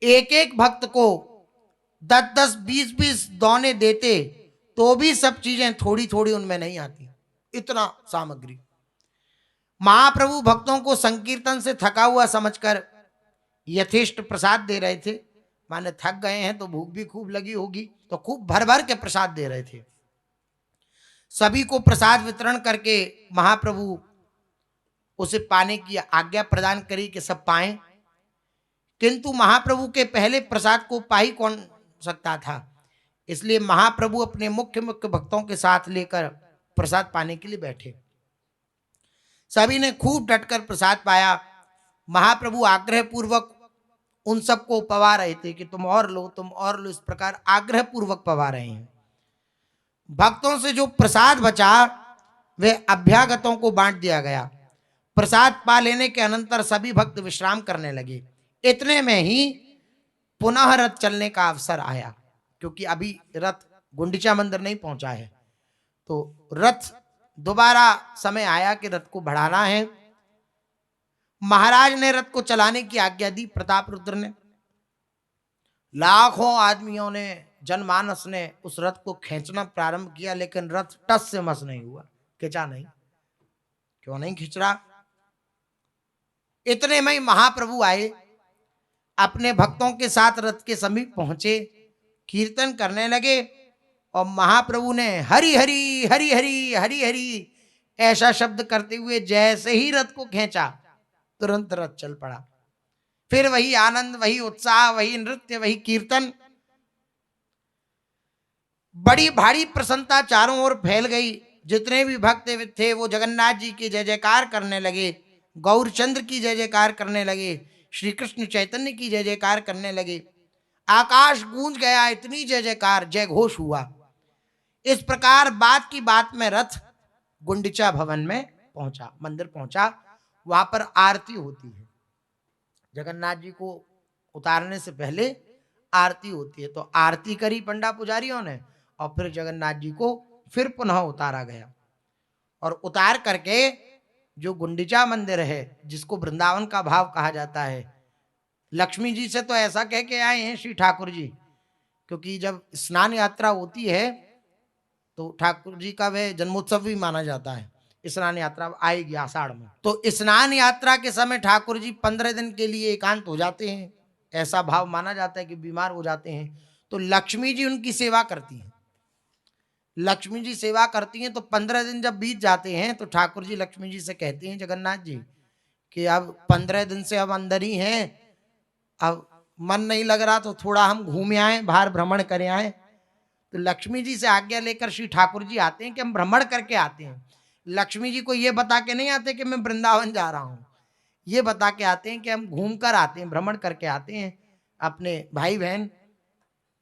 एक एक भक्त को 10-10, 20-20 दौने देते तो भी सब चीजें थोड़ी थोड़ी उनमें नहीं आती, इतना सामग्री। महाप्रभु भक्तों को संकीर्तन से थका हुआ समझकर यथेष्ट प्रसाद दे रहे थे। माने थक गए हैं तो भूख भी खूब लगी होगी, तो खूब भर भर के प्रसाद दे रहे थे। सभी को प्रसाद वितरण करके महाप्रभु उसे पाने की आज्ञा प्रदान करी कि सब पाएं। किंतु महाप्रभु के पहले प्रसाद को पा ही कौन सकता था, इसलिए महाप्रभु अपने मुख्य मुख्य भक्तों के साथ लेकर प्रसाद पाने के लिए बैठे। सभी ने खूब डटकर प्रसाद पाया। महाप्रभु आग्रह पूर्वक उन सबको पवा रहे थे कि तुम और लो, तुम और लो, इस प्रकार आग्रह पूर्वक पवा रहे हैं। भक्तों से जो प्रसाद बचा वह अभ्यागतों को बांट दिया गया। प्रसाद पा लेने के अनंतर सभी भक्त विश्राम करने लगे। इतने में ही पुनः रथ चलने का अवसर आया, क्योंकि अभी रथ गुंडिचा मंदिर नहीं पहुंचा है, तो रथ दोबारा समय आया कि रथ को बढ़ाना है। महाराज ने रथ को चलाने की आज्ञा दी। प्रताप रुद्र ने, लाखों आदमियों ने, जनमानस ने उस रथ को खींचना प्रारंभ किया, लेकिन रथ टस से मस नहीं हुआ, खिंचा नहीं। क्यों नहीं खिंच रहा? इतने में ही महाप्रभु आए, अपने भक्तों के साथ रथ के समीप पहुंचे, कीर्तन करने लगे और महाप्रभु ने हरि हरि हरि हरि हरि हरि ऐसा शब्द करते हुए जैसे ही रथ को खींचा, तुरंत रथ चल पड़ा। फिर वही आनंद, वही उत्साह, वही नृत्य, वही कीर्तन। बड़ी भारी प्रसन्नता चारों ओर फैल गई। जितने भी भक्त थे वो जगन्नाथ जी की जय जयकार करने लगे, गौरचंद्र की जय जयकार करने लगे, श्री कृष्ण चैतन्य की जय जयकार करने लगे। आकाश गूंज गया, इतनी जय जयकार, जय घोष हुआ। इस प्रकार बात की बात में रथ गुंडिचा भवन में पहुंचा, मंदिर पहुंचा। वहां पर आरती होती है, जगन्नाथ जी को उतारने से पहले आरती होती है। तो आरती करी पंडा पुजारियों ने और फिर जगन्नाथ जी को फिर पुनः उतारा गया। और उतार करके जो गुंडिचा मंदिर है, जिसको वृंदावन का भाव कहा जाता है, लक्ष्मी जी से तो ऐसा कह के आए हैं श्री ठाकुर जी, क्योंकि जब स्नान यात्रा होती है तो ठाकुर जी का वह जन्मोत्सव भी माना जाता है। स्नान यात्रा आएगी आषाढ़ में, तो स्नान यात्रा के समय ठाकुर जी 15 दिन के लिए एकांत हो जाते हैं। ऐसा भाव माना जाता है कि बीमार हो जाते हैं, तो लक्ष्मी जी उनकी सेवा करती हैं। लक्ष्मी जी सेवा करती हैं, तो 15 दिन जब बीत जाते हैं तो ठाकुर जी लक्ष्मी जी से कहते हैं, जगन्नाथ जी कि अब 15 दिन से हम अंदर ही हैं, अब मन नहीं लग रहा, तो थोड़ा हम घूम आए, बाहर भ्रमण करें आए। तो लक्ष्मी जी से आज्ञा लेकर श्री ठाकुर जी आते हैं कि हम भ्रमण करके आते हैं। लक्ष्मी जी को ये बता के नहीं आते कि मैं वृंदावन जा रहा हूँ, ये बता के आते हैं कि हम घूम कर आते हैं, भ्रमण करके आते हैं। अपने भाई बहन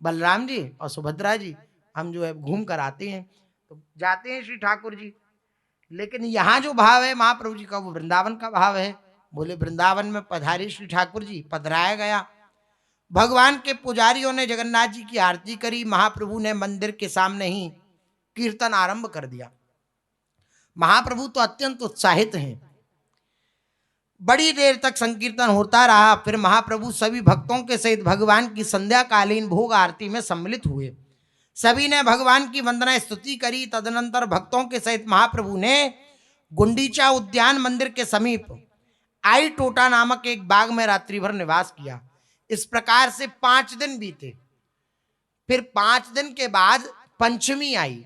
बलराम जी और सुभद्रा जी, हम जो है घूम कर आते हैं। तो जाते हैं श्री ठाकुर जी, लेकिन यहाँ जो भाव है महाप्रभु जी का, वो वृंदावन का भाव है। बोले वृंदावन में पधारे श्री ठाकुर जी, पधराया गया। भगवान के पुजारियों ने जगन्नाथ जी की आरती करी। महाप्रभु ने मंदिर के सामने ही कीर्तन आरंभ कर दिया। महाप्रभु तो अत्यंत उत्साहित हैं। बड़ी देर तक संकीर्तन होता रहा। फिर महाप्रभु सभी भक्तों के सहित भगवान की संध्याकालीन भोग आरती में सम्मिलित हुए। सभी ने भगवान की वंदना स्तुति करी। तदनंतर भक्तों के सहित महाप्रभु ने गुंडीचा उद्यान मंदिर के समीप आई टोटा नामक एक बाग में रात्रि भर निवास किया। इस प्रकार से 5 दिन बीते। फिर 5 दिन के बाद पंचमी आई।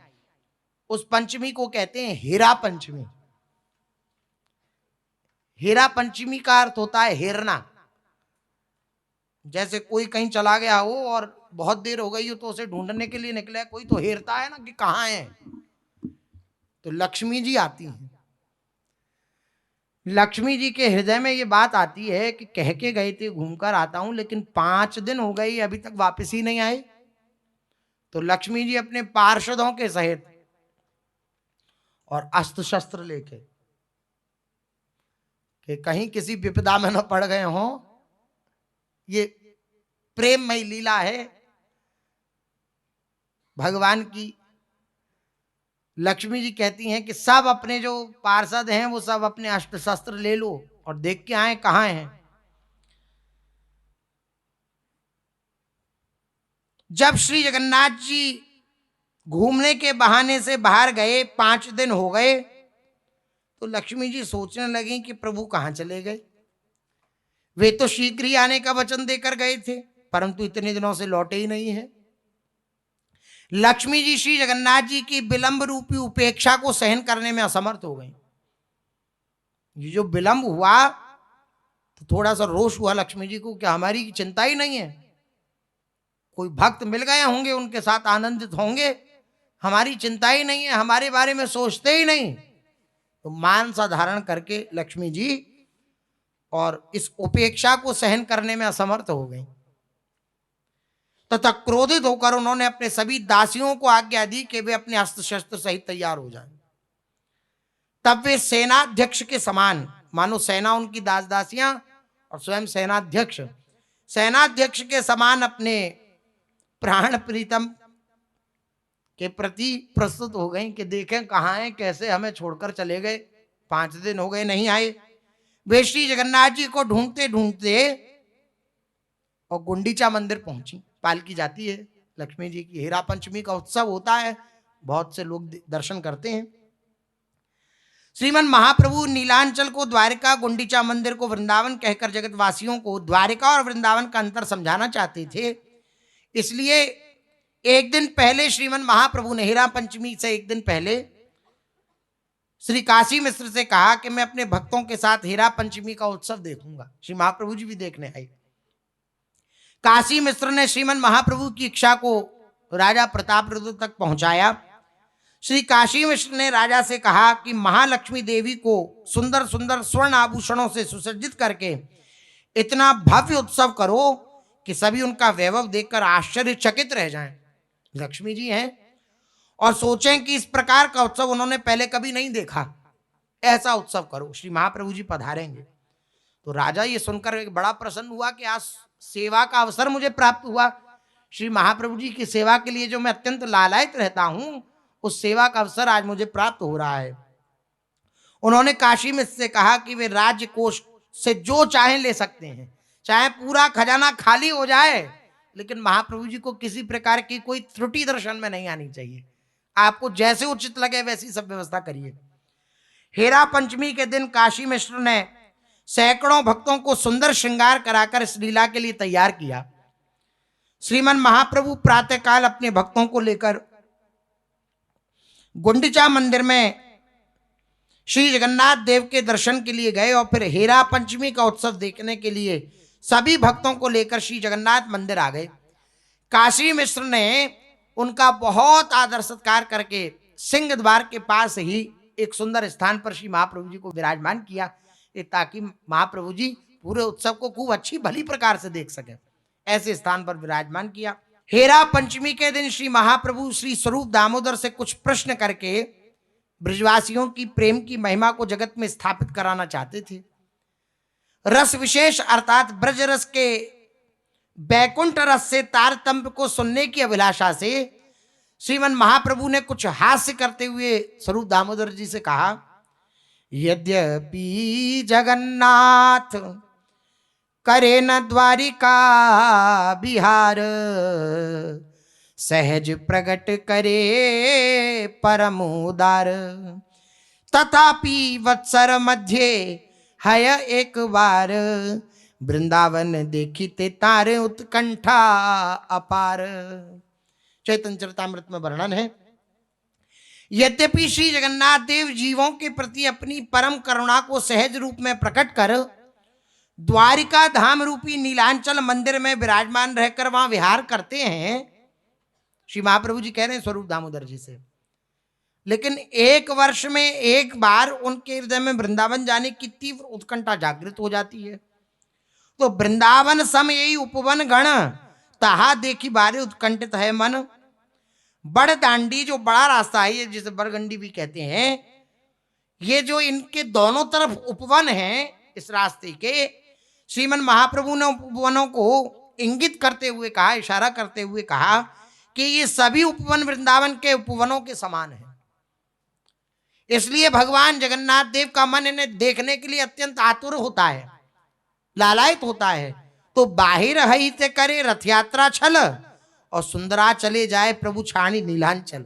उस पंचमी को कहते हैं हीरा पंचमी। हीरा पंचमी का अर्थ होता है हेरना। जैसे कोई कहीं चला गया हो और बहुत देर हो गई हो, तो उसे ढूंढने के लिए निकले, कोई तो हेरता है ना कि कहाँ है। तो लक्ष्मी जी आती हैं। लक्ष्मी जी के हृदय में ये बात आती है कि कह के गए थे घूमकर आता हूं, लेकिन 5 दिन हो गई अभी तक वापस ही नहीं आए। तो लक्ष्मी जी अपने पार्षदों के सहित और अस्त्र शस्त्र लेके कि कहीं किसी विपदा में न पड़ गए हों। ये प्रेममयी लीला है भगवान की। लक्ष्मी जी कहती हैं कि सब अपने जो पार्षद हैं वो सब अपने अस्त्र शस्त्र ले लो और देख के आए कहां हैं। जब श्री जगन्नाथ जी घूमने के बहाने से बाहर गए, 5 दिन हो गए, तो लक्ष्मी जी सोचने लगी कि प्रभु कहां चले गए। वे तो शीघ्र ही आने का वचन देकर गए थे, परंतु इतने दिनों से लौटे ही नहीं है। लक्ष्मी जी श्री जगन्नाथ जी की विलंब रूपी उपेक्षा को सहन करने में असमर्थ हो गई। ये जो विलंब हुआ तो थोड़ा सा रोष हुआ लक्ष्मी जी को, क्या हमारी चिंता ही नहीं है? कोई भक्त मिल गए होंगे, उनके साथ आनंदित होंगे, हमारी चिंता ही नहीं है, हमारे बारे में सोचते ही नहीं। तो मान सा धारण करके लक्ष्मी जी और इस उपेक्षा को सहन करने में असमर्थ हो गई। तथा क्रोधित होकर उन्होंने अपने सभी दासियों को आज्ञा दी कि वे अपने अस्त्र शस्त्र सहित तैयार हो जाएं। तब वे सेनाध्यक्ष के समान मानो सेना उनकी दास दासियां और स्वयं सेनाध्यक्ष के समान अपने प्राण प्रीतम के प्रति प्रस्तुत हो गई कि देखें कहाँ हैं, कैसे हमें छोड़कर चले गए, 5 दिन हो गए नहीं आए। वे श्री जगन्नाथ जी को ढूंढते ढूंढते और गुंडीचा मंदिर पहुंची। पालकी जाती है लक्ष्मी जी की, हीरा पंचमी का उत्सव होता है, बहुत से लोग दर्शन करते हैं। श्रीमन महाप्रभु नीलांचल को द्वारिका, गुंडीचा मंदिर को वृंदावन कहकर जगतवासियों को द्वारिका और वृंदावन का अंतर समझाना चाहते थे। इसलिए एक दिन पहले श्रीमन महाप्रभु ने, हीरा पंचमी से एक दिन पहले, श्री काशी मिश्र से कहा कि मैं अपने भक्तों के साथ हीरा पंचमी का उत्सव देखूंगा। श्री महाप्रभु जी भी देखने आए। काशी मिश्र ने श्रीमन महाप्रभु की इच्छा को राजा प्रतापरुद्र तक पहुंचाया। श्री काशी मिश्र ने राजा से कहा कि महालक्ष्मी देवी को सुंदर सुंदर स्वर्ण आभूषणों से सुसज्जित करके इतना भव्य उत्सव करो कि सभी उनका वैभव देखकर आश्चर्यचकित रह जाएं। लक्ष्मी जी हैं और सोचें कि इस प्रकार का उत्सव उन्होंने पहले कभी नहीं देखा, ऐसा उत्सव करो, श्री महाप्रभु जी पधारेंगे। तो राजा ये सुनकर एक बड़ा प्रसन्न हुआ कि आज सेवा का अवसर मुझे प्राप्त हुआ। श्री महाप्रभु जी की सेवा के लिए जो मैं अत्यंत लालायित रहता हूं, उस सेवा का अवसर आज मुझे प्राप्त हो रहा है। उन्होंने काशी मिश्र से कहा कि वे राज्य कोष से जो चाहे ले सकते हैं, चाहे पूरा खजाना खाली हो जाए, लेकिन महाप्रभु जी को किसी प्रकार की कोई त्रुटि दर्शन में नहीं आनी चाहिए। आपको जैसे उचित लगे वैसी सब व्यवस्था करिए। हीरा पंचमी के दिन काशी मिश्र ने सैकड़ों भक्तों को सुंदर श्रृंगार कराकर इस लीला के लिए तैयार किया। श्रीमन महाप्रभु प्रातःकाल अपने भक्तों को लेकर गुंडीचा मंदिर में श्री जगन्नाथ देव के दर्शन के लिए गए और फिर हीरा पंचमी का उत्सव देखने के लिए सभी भक्तों को लेकर श्री जगन्नाथ मंदिर आ गए। काशी मिश्र ने उनका बहुत आदर सत्कार करके सिंह द्वार के पास ही एक सुंदर स्थान पर श्री महाप्रभु जी को विराजमान किया, ताकि महाप्रभु जी पूरे उत्सव को खूब अच्छी भली प्रकार से देख सके। ऐसे स्थान पर विराजमान किया। हीरा पंचमी के दिन श्री महाप्रभु श्री स्वरूप दामोदर से कुछ प्रश्न करके ब्रजवासियों की प्रेम की महिमा को जगत में स्थापित कराना चाहते थे। रस विशेष अर्थात ब्रज रस के बैकुंठ रस से तारतम्य को सुनने की अभिलाषा से श्रीमन महाप्रभु ने कुछ हास्य करते हुए स्वरूप दामोदर जी से कहा, यद्यपि जगन्नाथ करे न द्वारिका बिहार, सहज प्रगट करे परम उदार, तथापि वत्सर मध्य हय एक बार, वृंदावन देखिते तारे उत्कंठा अपार। चैतन्य चरितामृत में वर्णन है, यद्यपि श्री जगन्नाथ देव जीवों के प्रति अपनी परम करुणा को सहज रूप में प्रकट कर द्वारिका धाम रूपी नीलांचल मंदिर में विराजमान रहकर वहां विहार करते हैं, श्री महाप्रभु जी कह रहे हैं स्वरूप दामोदर जी से, लेकिन एक वर्ष में एक बार उनके हृदय में वृंदावन जाने की तीव्र उत्कंठा जागृत हो जाती है। तो वृंदावन सम यही उपवन गण, तहा देखी बारे उत्कंठित है मन। बड़ दांडी जो बड़ा रास्ता है, ये जिसे बरगंडी भी कहते हैं, ये जो इनके दोनों तरफ उपवन हैं, इस रास्ते के श्रीमन महाप्रभु ने उपवनों को इंगित करते हुए कहा, इशारा करते हुए कहा कि ये सभी उपवन वृंदावन के उपवनों के समान है। इसलिए भगवान जगन्नाथ देव का मन इन्हें देखने के लिए अत्यंत आतुर होता है, लालायित होता है। तो बाहिर हित करे रथ यात्रा छल, और सुंदरा चले जाए प्रभु छाणी नीलांचल।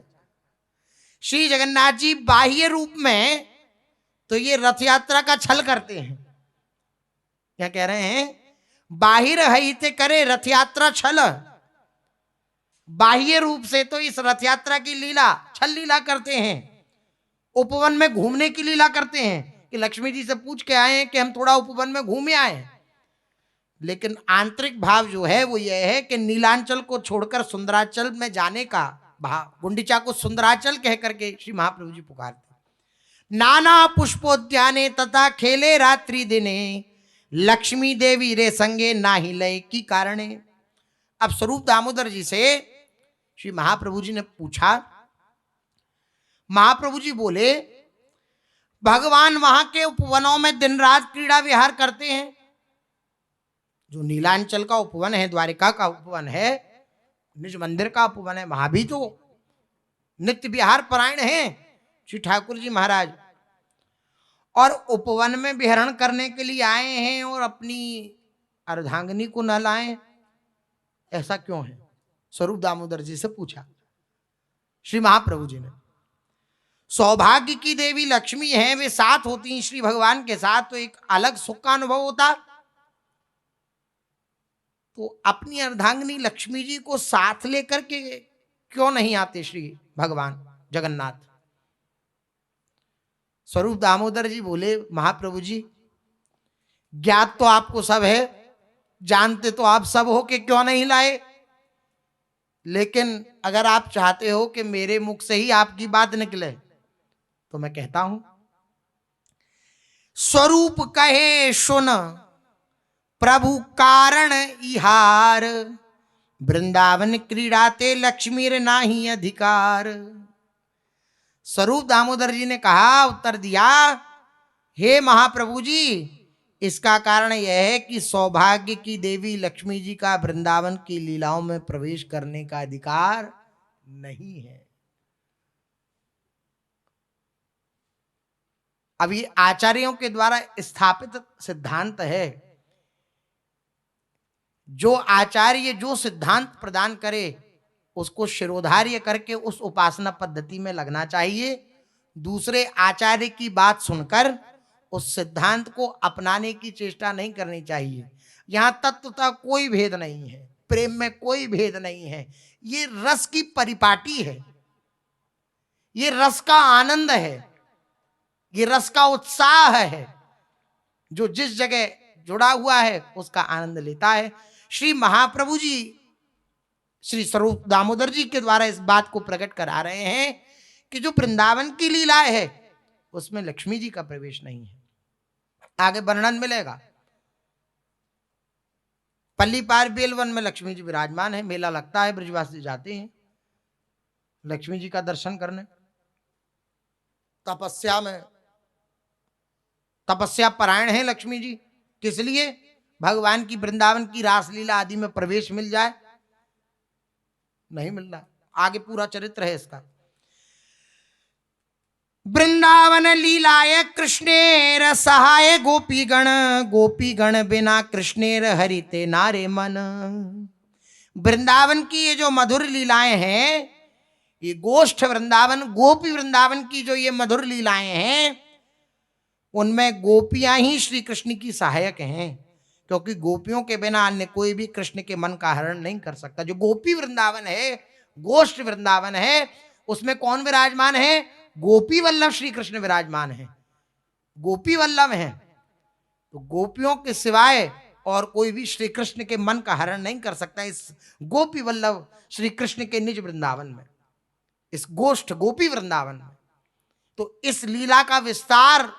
श्री जगन्नाथ जी बाह्य रूप में तो ये रथ यात्रा का छल करते हैं। क्या कह रहे हैं? बाहिर हित करे रथ यात्रा छल, बाह्य रूप से तो इस रथ यात्रा की लीला छल लीला करते हैं, उपवन में घूमने की लीला करते हैं कि लक्ष्मी जी से पूछ के आए हैं कि हम थोड़ा उपवन में घूमे आए, लेकिन आंतरिक भाव जो है वो ये है कि नीलांचल को छोड़कर सुंदराचल में जाने का भाव, गुंडीचा को सुंदराचल कह करके श्री महाप्रभु जी पुकारते। नाना पुष्पोद्याने तथा खेले रात्रि दिने, लक्ष्मी देवी रे संगे नाही लय की कारणे। अब स्वरूप दामोदर जी से श्री महाप्रभु जी ने पूछा, महाप्रभु जी बोले, भगवान वहां के उपवनों में दिन रात क्रीड़ा विहार करते हैं। जो नीलांचल का उपवन है, द्वारिका का उपवन है, निज मंदिर का उपवन है, वहां भी तो नित्य विहार परायण हैं श्री ठाकुर जी महाराज। और उपवन में विहरण करने के लिए आए हैं और अपनी अर्धांगिनी को न लाएं, ऐसा क्यों है? स्वरूप दामोदर जी से पूछा श्री महाप्रभु जी ने। सौभाग्य की देवी लक्ष्मी है, वे साथ होती हैं श्री भगवान के साथ, तो एक अलग सुख का अनुभव होता। तो अपनी अर्धांगिनी लक्ष्मी जी को साथ लेकर के क्यों नहीं आते श्री भगवान जगन्नाथ? स्वरूप दामोदर जी बोले, महाप्रभु जी ज्ञात तो आपको सब है, जानते तो आप सब हो कि क्यों नहीं लाए, लेकिन अगर आप चाहते हो कि मेरे मुख से ही आपकी बात निकले तो मैं कहता हूं। स्वरूप कहे सुन प्रभु कारण इहार, वृंदावन क्रीड़ाते लक्ष्मीर नाही अधिकार। स्वरूप दामोदर जी ने कहा, उत्तर दिया, हे महाप्रभु जी, इसका कारण यह है कि सौभाग्य की देवी लक्ष्मी जी का वृंदावन की लीलाओं में प्रवेश करने का अधिकार नहीं है। अब ये आचार्यों के द्वारा स्थापित सिद्धांत है। जो आचार्य जो सिद्धांत प्रदान करे उसको शिरोधार्य करके उस उपासना पद्धति में लगना चाहिए। दूसरे आचार्य की बात सुनकर उस सिद्धांत को अपनाने की चेष्टा नहीं करनी चाहिए। यहां तत्वतः कोई भेद नहीं है, प्रेम में कोई भेद नहीं है। ये रस की परिपाटी है, ये रस का आनंद है, ये रस का उत्साह है। जो जिस जगह जुड़ा हुआ है उसका आनंद लेता है। श्री महाप्रभु जी श्री स्वरूप दामोदर जी के द्वारा इस बात को प्रकट करा रहे हैं कि जो वृंदावन की लीला है उसमें लक्ष्मी जी का प्रवेश नहीं है। आगे वर्णन मिलेगा। पल्ली पार बेलवन में लक्ष्मी जी विराजमान है, मेला लगता है, ब्रजवासी जाते हैं लक्ष्मी जी का दर्शन करने। तपस्या में तपस्या परायण है लक्ष्मी जी, किस लिए? भगवान की वृंदावन की रासलीला आदि में प्रवेश मिल जाए। नहीं मिल रहा, आगे पूरा चरित्र है इसका। वृंदावन लीलाय कृष्णेर सहाय गोपीगण, गोपीगण बिना कृष्णेर हरिते नारे मन। वृंदावन की ये जो मधुर लीलाएं हैं, ये गोष्ठ वृंदावन गोपी वृंदावन की जो ये मधुर लीलाएं हैं, उनमें गोपियां ही श्री कृष्ण की सहायक हैं, क्योंकि गोपियों के बिना अन्य कोई भी कृष्ण के मन का हरण नहीं कर सकता। जो गोपी वृंदावन है, गोष्ठ वृंदावन है, उसमें कौन विराजमान है? गोपी वल्लभ श्री कृष्ण विराजमान है, गोपी वल्लभ हैं। तो गोपियों के सिवाय और कोई भी श्री कृष्ण के मन का हरण नहीं कर सकता इस गोपी वल्लभ श्री कृष्ण के निज वृंदावन में, इस गोष्ठ गोपी वृंदावन में। तो इस लीला का विस्तार,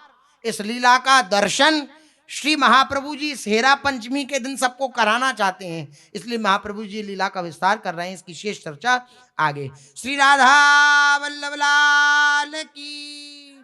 इस लीला का दर्शन श्री महाप्रभु जी इस हेरा पंचमी के दिन सबको कराना चाहते हैं, इसलिए महाप्रभु जी लीला का विस्तार कर रहे हैं। इसकी शेष चर्चा आगे। श्री राधा वल्लभ लाल की